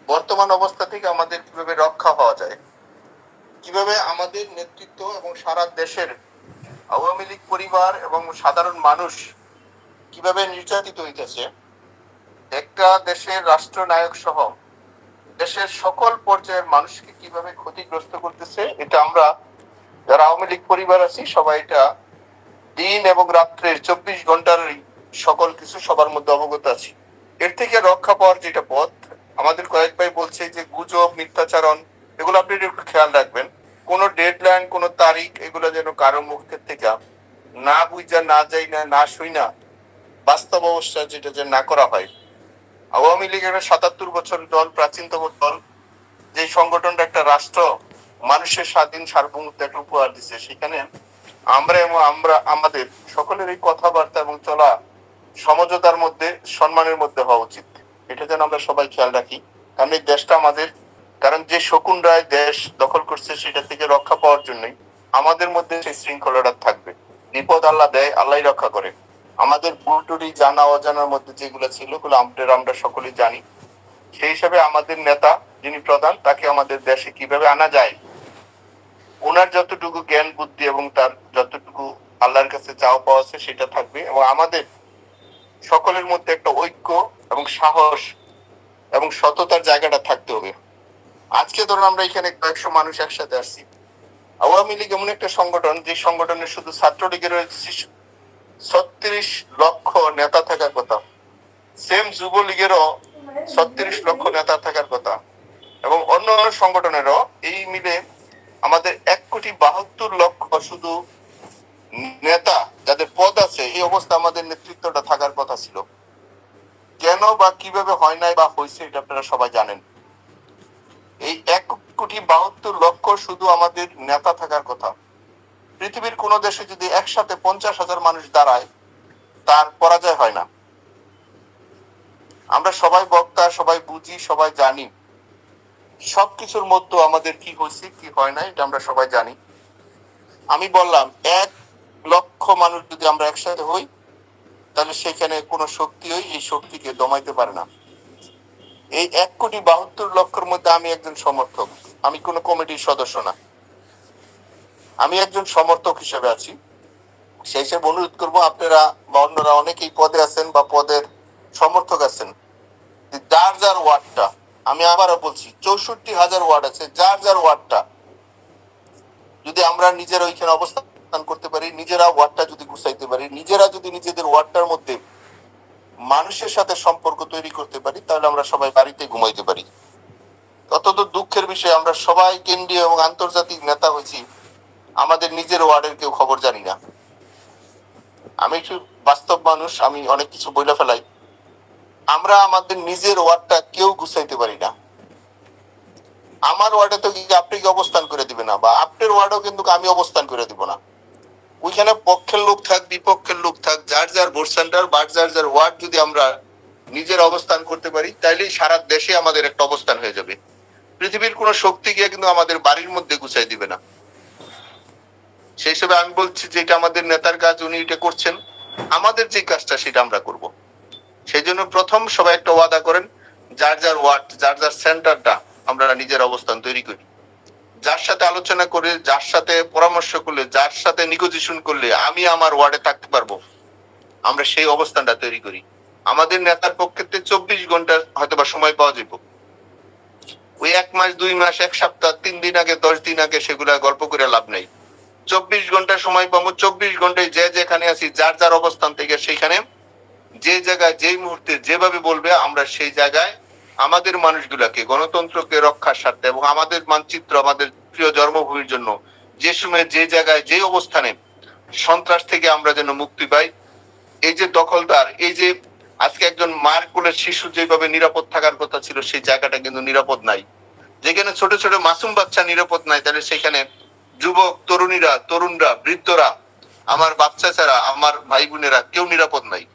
বর্তমান অবস্থা থেকে আমাদের কিভাবে রক্ষা হওয়া যায়, কিভাবে আমাদের নেতৃত্ব এবং সারা দেশের আওয়ামী লীগ পরিবার এবং সাধারণ মানুষ কিভাবে নির্যাতিত হইতেছে, একটা দেশের রাষ্ট্রনায়ক সহ দেশের সকল পর্যায়ের মানুষকে কিভাবে ক্ষতিগ্রস্ত করতেছে, এটা আমরা যারা আওয়ামী লীগ পরিবার আছি সবাই এটা দিন এবং রাত্রের 24 ঘন্টার সকল কিছু সবার মধ্যে অবগত আছি। এর থেকে রক্ষা পাওয়ার যেটা পথ, আমাদের কয়েক ভাই বলছে যে গুজব, মিথ্যাচারণ, এগুলো আপনি একটু খেয়াল রাখবেন। কোনো ডেডলাইন, কোনো তারিখ, এগুলো যেন কারো মুখের থেকে না বুঝা, না যাই না, না শুই না, বাস্তব অবস্থা যেটা যে না করা হয়। আওয়ামী লীগ একটা 77 বছর দল, প্রাচীনতম দল, যে সংগঠনটা একটা রাষ্ট্র মানুষের স্বাধীন সার্বভৌমত্ব একটা উপহার দিচ্ছে, সেখানে আমরা এবং আমরা আমাদের সকলের এই কথাবার্তা এবং চলা সমঝোতার মধ্যে, সম্মানের মধ্যে হওয়া উচিত। এটা যেন আমরা সবাই খেয়াল রাখি, কারণ এই দেশটা আমাদের। কারণ যে শকুন রায় দেশ দখল করছে, সেটা থেকে রক্ষা পাওয়ার জন্যই আমাদের মধ্যে সেই শৃঙ্খলাটা থাকবে। বিপদ আল্লাহ দেয়, আল্লাহ রক্ষা করে। আমাদের ভুল টুটি জানা অজানার মধ্যে যেগুলো ছিল, ওগুলো আমরা সকলেই জানি। সেই হিসাবে আমাদের নেতা যিনি প্রধান, তাকে আমাদের দেশে কিভাবে আনা যায়, ওনার যতটুকু জ্ঞান বুদ্ধি এবং তার যতটুকু আল্লাহর কাছে চাওয়া পাওয়া আছে সেটা থাকবে, এবং আমাদের সকলের মধ্যে একটা ঐক্য এবং সাহস এবং সততার জায়গাটা থাকতে হবে। আজকে ধরুন আমরা এখানে কয়েকশো মানুষ একসাথে আসছি। আওয়ামী লীগ এমন একটা সংগঠন, যে সংগঠনের শুধু ছাত্রলীগের 36 লক্ষ নেতা থাকার কথা, সেম যুবলীগেরও 36 লক্ষ নেতা থাকার কথা, এবং অন্য অন্য সংগঠনেরও এই মিলে আমাদের 1,72,00,000 শুধু নেতা যাদের পদ আছে, এই অবস্থা আমাদের নেতৃত্বটা থাকার কথা ছিল। কেন বা কিভাবে হয় নাই বা হয়েছে, এটা আপনারা সবাই জানেন। এই 1,72,00,000 শুধু আমাদের নেতা থাকার কথা। পৃথিবীর কোন দেশে যদি একসাথে 50,000 মানুষ দাঁড়ায়, তার পরাজয় হয় না। আমরা সবাই বক্তা, সবাই বুঝি, সবাই জানি সবকিছুর মধ্যে আমাদের কি হয়েছে কি হয় না, এটা আমরা সবাই জানি। আমি বললাম 1,00,000 মানুষ যদি আমরা একসাথে হই, তাহলে সেখানে কোনো শক্তি এই শক্তিকে দমাইতে পারে না। এই 1,72,00,000 মধ্যে আমি একজন সমর্থক, আমি কোনো কমিটির সদস্য না, আমি একজন সমর্থক হিসেবে আছি। সেই হিসেবে অনুরোধ করবো, আপনারা বা অন্যরা অনেকেই পদে আছেন বা পদের সমর্থক আছেন, যার যার ওয়ার্ডটা, আমি আবারও বলছি 64,000 ওয়ার্ড আছে, যার যার ওয়ার্ডটা যদি আমরা নিজেরা ওইখানে অবস্থান করতে পারি, নিজেরা ওয়ার্ডটা যদি গুছাইতে পারি, নিজেরা যদি নিজেদের ওয়ার্ডটার মধ্যে মানুষের সাথে সম্পর্ক তৈরি করতে পারি, তাহলে আমরা সবাই বাড়িতে ঘুমাইতে পারি। অত্যন্ত দুঃখের বিষয়, আমরা সবাই কেন্দ্রীয় এবং আন্তর্জাতিক নেতা হয়েছি, আমাদের নিজের ওয়ার্ডের কেউ খবর জানি না। আমি একটু বাস্তব মানুষ, আমি অনেক কিছু বইলা ফেলাই। আমরা আমাদের নিজের ওয়ার্ডটা কেউ গুছাইতে পারি না। আমার ওয়ার্ডে তো আপনি কি অবস্থান করে দিবে না, বা আপনার ওয়ার্ডেও কিন্তু আমি অবস্থান করে দিব না। ওইখানে পক্ষের লোক থাক, বিপক্ষের লোক থাক, যার যার ভোট সেন্টার বা যার যার ওয়ার্ড যদি আমরা নিজের অবস্থান করতে পারি, তাইলেই সারা দেশে আমাদের একটা অবস্থান হয়ে যাবে। পৃথিবীর কোন শক্তি গিয়ে কিন্তু আমাদের বাড়ির মধ্যে গুছাই দিবে না। সেই হিসেবে আমি বলছি যে এটা আমাদের নেতার কাজ, উনি এটা করছেন, আমাদের যে কাজটা সেটা আমরা করব। সেই জন্য প্রথম সবাই একটা ওয়াদা করেন, যার যার ওয়ার্ড, যার যার সেন্টারটা আমরা নিজের অবস্থান তৈরি করি। যার সাথে আলোচনা করে, যার সাথে পরামর্শ করলে, যার সাথে নিগোজিয়েশন করলে আমি আমার ওয়ার্ডে থাকতে পারবো, আমরা সেই অবস্থানটা তৈরি করি। আমাদের নেতার পক্ষে 24 ঘন্টা হয়তো বা সময় পাওয়া যাবে। ওই 1 মাস, 2 মাস, 1 সপ্তাহ, 3 দিন আগে, 10 দিন আগে সেগুলা গল্প করে লাভ নেই। 24 ঘন্টা সময় পাবো, 24 ঘন্টায় যে যেখানে আছি, যার যার অবস্থান থেকে সেইখানে যে জায়গায় যেই মুহূর্তে যেভাবে বলবে, আমরা সেই জায়গায় আমাদের মানুষগুলাকে, গণতন্ত্রকে রক্ষার স্বার্থে এবং আমাদের মানচিত্র, আমাদের প্রিয় জন্মভূমির জন্য যে সময় যে জায়গায় যে অবস্থানে সন্ত্রাস থেকে আমরা যেন মুক্তি পাই। এই যে দখলদার, এই যে আজকে একজন মায়ের কোলের শিশু যেভাবে নিরাপদ থাকার কথা ছিল, সেই জায়গাটা কিন্তু নিরাপদ নাই। যেখানে ছোট ছোট মাসুম বাচ্চা নিরাপদ নাই, তাহলে সেখানে যুবক, তরুণীরা, তরুণরা, বৃদ্ধরা, আমার বাচ্চা ছাড়া আমার ভাই বোনেরা কেউ নিরাপদ নাই।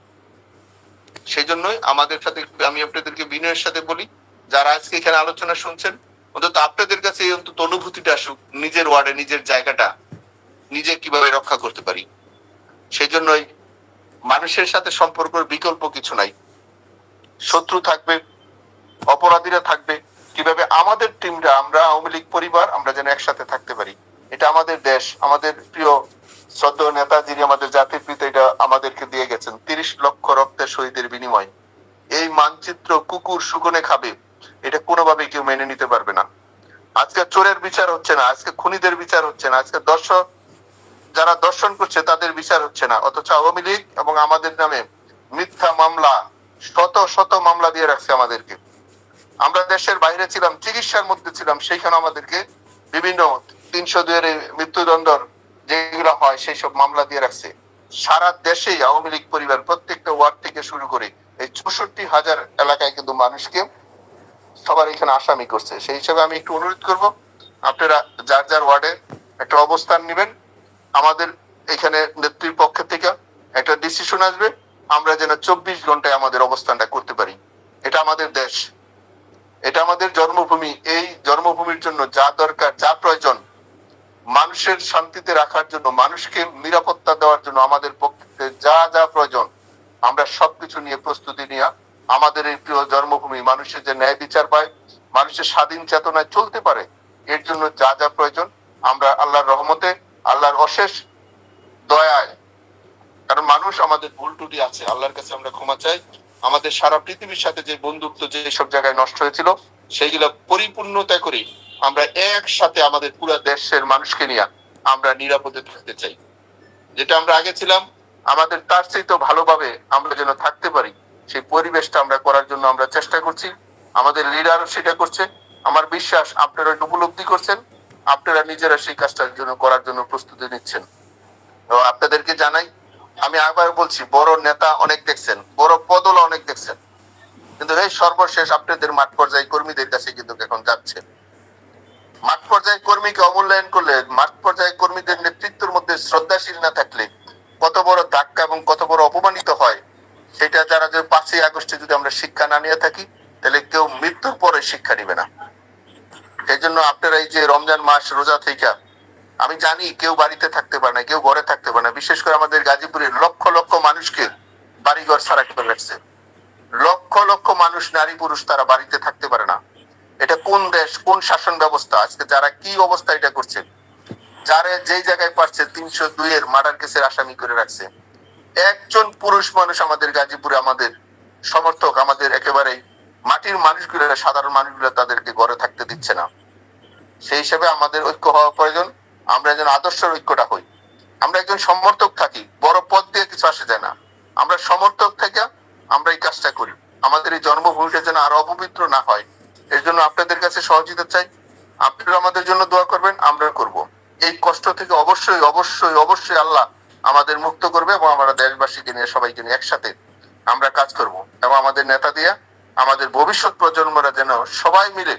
সেই জন্যই আমাদের সাথে, আমি আপনাদেরকে বিনয়ের সাথে বলি, যারা আজকে এখানে আলোচনা শুনছেন, অন্তত আপনাদের কাছে এই অন্তত অনুভূতিটা আসুক, নিজের ওয়ার্ডে নিজের জায়গাটা নিজে কিভাবে রক্ষা করতে পারি। সেই জন্যই মানুষের সাথে সম্পর্কের বিকল্প কিছু নাই। শত্রু থাকবে, অপরাধীরা থাকবে, আমাদের টিমরা, আমরা আওয়ামী লীগ পরিবার, আমরা যেন একসাথে থাকতে পারি। এটা আমাদের দেশ, আমাদের প্রিয় শ্রদ্ধেয় নেতা যিনি আমাদের জাতির পিতা, এটা আমাদেরকে দিয়ে গেছেন 30 লক্ষ রক্তের শহীদের বিনিময়। এই মানচিত্র কুকুর শুকনে খাবে, এটা কোনোভাবেই কেউ মেনে নিতে পারবে না। আজকে চোরের বিচার হচ্ছে না, আজকে খুনিদের বিচার হচ্ছে না, আজকে যারা দর্শন করছে তাদের বিচার হচ্ছে না, অথচ আওয়ামী লীগ এবং আমাদের নামে মিথ্যা মামলা, শত শত মামলা দিয়ে রাখছে আমাদেরকে। আমরা দেশের বাইরে ছিলাম, চিকিৎসার মধ্যে ছিলাম, সেইখানে আমাদেরকে বিভিন্ন 302 এর মৃত্যুদণ্ড যেগুলো হয় সেই সব মামলা দিয়ে রাখছে। সারা দেশেই আওয়ামী লীগ পরিবার প্রত্যেকটা ওয়ার্ড থেকে শুরু করে এই 64,000 এলাকায় কিন্তু মানুষকে সবার এখানে আসামি করছে। সেই হিসাবে আমি একটু অনুরোধ করব, আপনারা যার যার ওয়ার্ডে একটা অবস্থান নেবেন। আমাদের এখানে নেত্রীর পক্ষ থেকে একটা ডিসিশন আসবে, আমরা যেন 24 ঘন্টায় আমাদের অবস্থানটা করতে পারি। এটা আমাদের দেশ, এটা আমাদের জন্মভূমি। এই জন্মভূমির জন্য যা দরকার, যা প্রয়োজন, মানুষের শান্তিতে রাখার জন্য, মানুষকে নিরাপত্তা দেওয়ার জন্য আমাদের পক্ষে যা যা প্রয়োজন, আমরা সবকিছু নিয়ে প্রস্তুতি নিয়ে আমাদের এই প্রিয় জন্মভূমি মানুষের যে ন্যায় বিচার পায়, মানুষের স্বাধীন চেতনায় চলতে পারে, এর জন্য যা যা প্রয়োজন আমরা আল্লাহর রহমতে, আল্লাহর অশেষ দয়ায়, কারণ মানুষ আমাদের ভুল ত্রুটি আছে, আল্লাহর কাছে আমরা ক্ষমা চাই। আমাদের সারা পৃথিবীর সাথে যে বন্ধুত্ব যে সব জায়গায় নষ্ট হয়েছিল, সেইগুলো পরিপূর্ণতা করে আমরা একসাথে আমাদের পুরো দেশের মানুষকে নিয়ে আমরা নিরাপদে থাকতে চাই। যেটা আমরা আগে ছিলাম, আমাদের তার চেয়ে ভালোভাবে আমরা যেন থাকতে পারি, সেই পরিবেশটা আমরা করার জন্য আমরা চেষ্টা করছি। আমাদের লিডারও সেটা করছে। আমার বিশ্বাস আপনারা উপলব্ধি করছেন, আপনারা নিজেরা সেই কাজটার জন্য করার জন্য প্রস্তুতি নিচ্ছেন। তো আপনাদেরকে জানাই, আমি আবার বলছি, বড় নেতা অনেক দেখছেন, বড় পদও অনেক দেখছেন, কিন্তু এই সর্বশেষ আপনাদের মাঠ পর্যায়ে কর্মীদের কাছে কিন্তু এখন যাচ্ছে। মাঠ পর্যায়ে কর্মীকে অমূল্যায়ন করলে, মাঠ পর্যায়ে কর্মীদের নেতৃত্বের মধ্যে শ্রদ্ধাশীল না থাকলে কত বড় ধাক্কা এবং কত বড় অপমানিত হয়, সেটা যারা যে 5ই আগস্টে যদি আমরা শিক্ষা না নিয়ে থাকি, তাহলে কেউ মৃত্যুর পরে শিক্ষা নিবে না। সেই জন্য আপনারা এই যে রমজান মাস রোজা থেকে, আমি জানি কেউ বাড়িতে থাকতে পারে না, কেউ ঘরে থাকতে পারে না। বিশেষ করে আমাদের গাজীপুরের লক্ষ লক্ষ মানুষকে বাড়িঘর ছাড়া করে রাখছে। লক্ষ লক্ষ মানুষ, নারী পুরুষ, তারা বাড়িতে থাকতে পারে না। এটা কোন দেশ, কোন শাসন ব্যবস্থা? আজকে যারা কি অবস্থা এটা করছে, যারা যেই জায়গায় পারছে 302 এর মার্ডার কেসের আসামি করে রাখছে। একজন পুরুষ মানুষ আমাদের গাজীপুরে, আমাদের সমর্থক, আমাদের একেবারে মাটির মানুষগুলো, সাধারণ মানুষগুলো তাদেরকে ঘরে থাকতে দিচ্ছে না। সেই হিসাবে আমাদের ঐক্য হওয়া প্রয়োজন। আমরা যেন আদর্শের ঐক্যটা হই। আমরা একজন সমর্থক থাকি, বড় পদ দিয়ে কিছু আসে যায় না। আমরা সমর্থক থেকে আমরা এই কাজটা করি, আমাদের এই জন্মভূমিটা যেন আরো অপবিত্র না হয়। এর জন্য আপনাদের কাছে সহযোগিতা চাই। আপনারা আমাদের জন্য দোয়া করবেন, আমরা করব। এই কষ্ট থেকে অবশ্যই অবশ্যই অবশ্যই আল্লাহ আমাদের মুক্ত করবে, এবং আমরা দেশবাসীকে নিয়ে, সবাইকে নিয়ে একসাথে আমরা কাজ করব। এবং আমাদের নেতা দিয়া আমাদের ভবিষ্যৎ প্রজন্মরা যেন সবাই মিলে,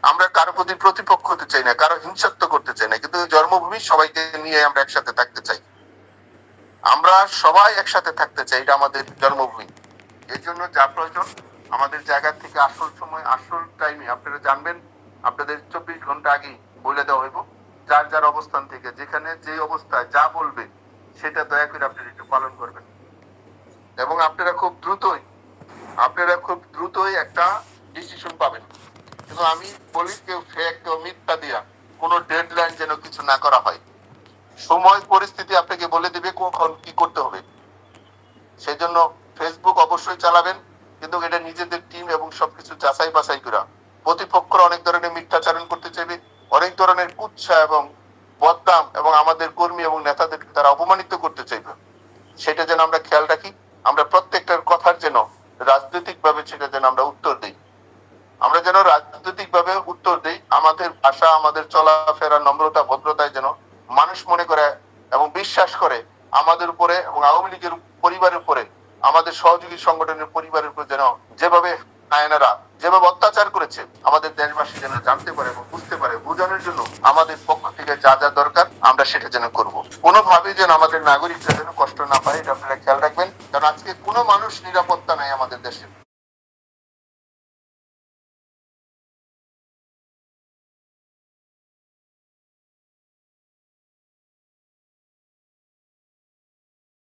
আমরা কারো প্রতি প্রতিপক্ষ হতে চাই না, কারো হিংসাত্ব করতে চাই না, কিন্তু জন্মভূমি সবাইকে নিয়ে আমরা একসাথে থাকতে চাই। আমরা সবাই একসাথে থাকতে চাই, এটা আমাদের জন্মভূমি। এর জন্য যা প্রয়োজন আমাদের জায়গা থেকে আসল সময়, আসল টাইমে আপনারা জানবেন, আপনাদের 24 ঘন্টা আগে বলে দেওয়া হইব। যার যার অবস্থান থেকে যেখানে যে অবস্থায় যা বলবে সেটা দয়া করে আপনারা একটু পালন করবেন। এবং আপনারা খুব দ্রুতই একটা ডিসিশন পাবেন। কিন্তু আমি বলি, কেউ ফেক, কেউ মিথ্যা দিয়া কোনো ডেডলাইন যেন কিছু না করা হয়। সময় পরিস্থিতি আপনাকে বলে দিবে কখন কি করতে হবে। সেই জন্য ফেসবুক অবশ্যই চালাবেন, কিন্তু এটা নিজেদের টিম এবং সবকিছু যাচাই বাছাই করা। প্রতিপক্ষরা অনেক ধরনের মিথ্যাচারণ করতে চাইবে, অনেক ধরনের কুৎসা এবং বদনাম, এবং আমাদের কর্মী এবং নেতাদেরকে তারা অপমানিত করতে চাইবে। সেটা যেন আমরা খেয়াল রাখি। আমরা প্রত্যেকটার কথার যেন রাজনৈতিক ভাবে সেটা যেন আমরা উত্তর দিই। আমরা যেন রাজনৈতিক ভাবে উত্তর দিই। আমাদের ভাষা, আমাদের চলাফেরা, নম্রতা, ভদ্রতায় যেন মানুষ মনে করে এবং বিশ্বাস করে আমাদের উপরে, এবং আওয়ামী লীগের পরিবারের উপরে, আমাদের সহযোগী সংগঠনের পরিবারের উপর যেন যেভাবে আয়নারা যেভাবে অত্যাচার করেছে, আমাদের দেশবাসী যেন জানতে পারে এবং বুঝতে পারে। বোঝানোর জন্য আমাদের পক্ষ থেকে যা যা দরকার আমরা সেটা যেন করব। কোনোভাবেই যেন আমাদের নাগরিকরা যেন কষ্ট না পায়, এটা আপনারা খেয়াল রাখবেন। কারণ আজকে কোনো মানুষ নিরাপত্তা নাই আমাদের দেশে।